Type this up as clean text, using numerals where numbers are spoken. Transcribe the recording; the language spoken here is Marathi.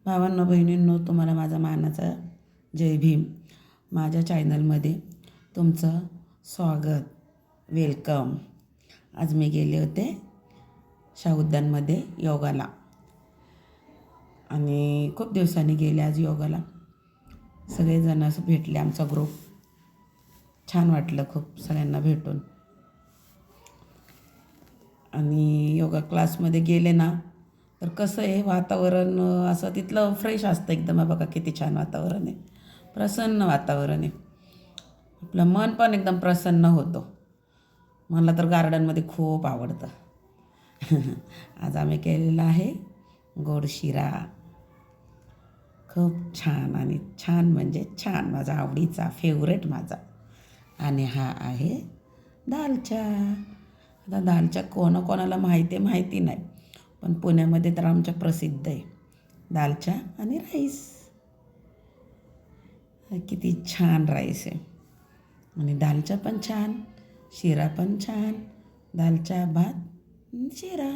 भावांनो बहिणींनो, तुम्हाला माझा मानाचा जय भीम. माझ्या चॅनलमध्ये तुमचं स्वागत, वेलकम. आज मी गेले होते शाह योगाला आणि खूप दिवसांनी गेले आज योगाला. सगळेजण असं भेटले, आमचा ग्रुप. छान वाटलं खूप सगळ्यांना भेटून. आणि योगा क्लासमध्ये गेले ना तर कसं आहे, वातावरण असं तिथलं फ्रेश असतं एकदम. बघा किती छान वातावरण आहे, प्रसन्न वातावरण आहे. आपलं मन पण एकदम प्रसन्न होतं. मला तर गार्डनमध्ये खूप आवडतं. आज आम्ही केलेला आहे गोड शिरा. खूप छान आणि छान म्हणजे छान, माझा आवडीचा फेवरेट माझा. आणि हा आहे दालचा. आता दालचा कोणाकोणाला माहिती नाही, पण पुण्यामध्ये तर आमच्या प्रसिद्ध आहे दालचा आणि राईस. किती छान राईस आहे आणि दालचा पण छान, शिरा पण छान. दालचा भात, शिरा.